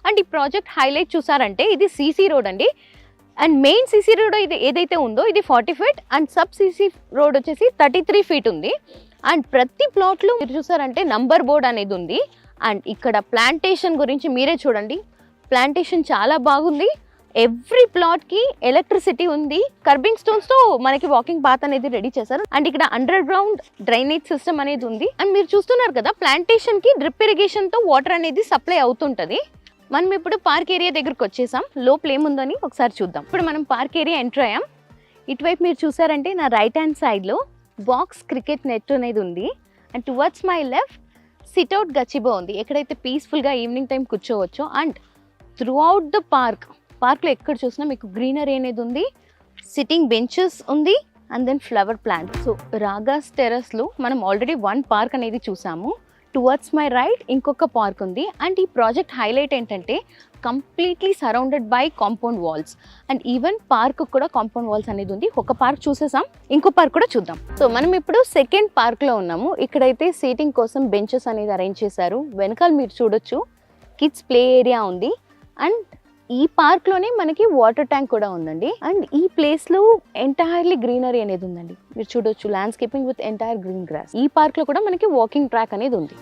And ఈ project highlight చూసారంటే ఇది సీసీ రోడ్ అండి. అండ్ మెయిన్ సీసీ రోడ్ ఇది ఏదైతే ఉందో ఇది 40 feet and sub CC road వచ్చేసి 33 ఫీట్ ఉంది. అండ్ ప్రతి ప్లాట్లో మీరు చూసారంటే నంబర్ బోర్డ్ అనేది ఉంది. అండ్ ఇక్కడ ప్లాంటేషన్ గురించి మీరే చూడండి, ప్లాంటేషన్ చాలా బాగుంది. ఎవ్రీ ప్లాట్ కి ఎలక్ట్రిసిటీ ఉంది. కర్బింగ్ స్టోన్స్ తో మనకి వాకింగ్ పాత్ అనేది రెడీ చేశారు. అండ్ ఇక్కడ అండర్ గ్రౌండ్ డ్రైనేజ్ సిస్టమ్ అనేది ఉంది. అండ్ మీరు చూస్తున్నారు కదా ప్లాంటేషన్ కి డ్రిప్ ఇరిగేషన్ తో వాటర్ అనేది సప్లై అవుతుంటది. మనం ఇప్పుడు పార్క్ ఏరియా దగ్గరకు వచ్చేసాం. లోపల ఏముందని ఒకసారి చూద్దాం. ఇప్పుడు మనం పార్క్ ఏరియా ఎంటర్ అయ్యాం. ఇటువైపు మీరు చూసారంటే నా రైట్ హ్యాండ్ సైడ్ లో బాక్స్ క్రికెట్ నెట్ అనేది ఉంది. And towards my left sitout gazebo ఉంది, ఎక్కడైతే పీస్ఫుల్ గా ఈవినింగ్ టైం కూర్చోవచ్చు. అండ్ త్రూ అవుట్ ద పార్క్లో ఎక్కడ చూసినా మీకు గ్రీనరీ అనేది ఉంది, సిట్టింగ్ బెంచెస్ ఉంది and then flower plant. So Ragas టెర్రస్లో మనం ఆల్రెడీ 1 పార్క్ అనేది చూసాము. టువర్డ్స్ మై రైట్ ఇంకొక పార్క్ ఉంది. అండ్ ఈ ప్రాజెక్ట్ హైలైట్ ఏంటంటే completely surrounded by compound walls. And even park కూడా కాంపౌండ్ వాల్స్ అనేది ఉంది. ఒక పార్క్ చూసేసాం, ఇంకో పార్క్ కూడా చూద్దాం. సో మనం ఇప్పుడు సెకండ్ పార్క్లో ఉన్నాము. ఇక్కడైతే సీటింగ్ కోసం బెంచెస్ అనేది అరేంజ్ చేశారు. వెనకాల మీరు చూడొచ్చు కిడ్స్ ప్లే ఏరియా ఉంది. అండ్ ఈ పార్క్ లోనే మనకి వాటర్ ట్యాంక్ కూడా ఉందండి. అండ్ ఈ ప్లేస్ లో ఎంటైర్లీ గ్రీనరీ అనేది ఉందండి. మీరు చూడొచ్చు landscaping with entire green grass. ఈ పార్క్ లో కూడా మనకి వాకింగ్ ట్రాక్ అనేది ఉంది.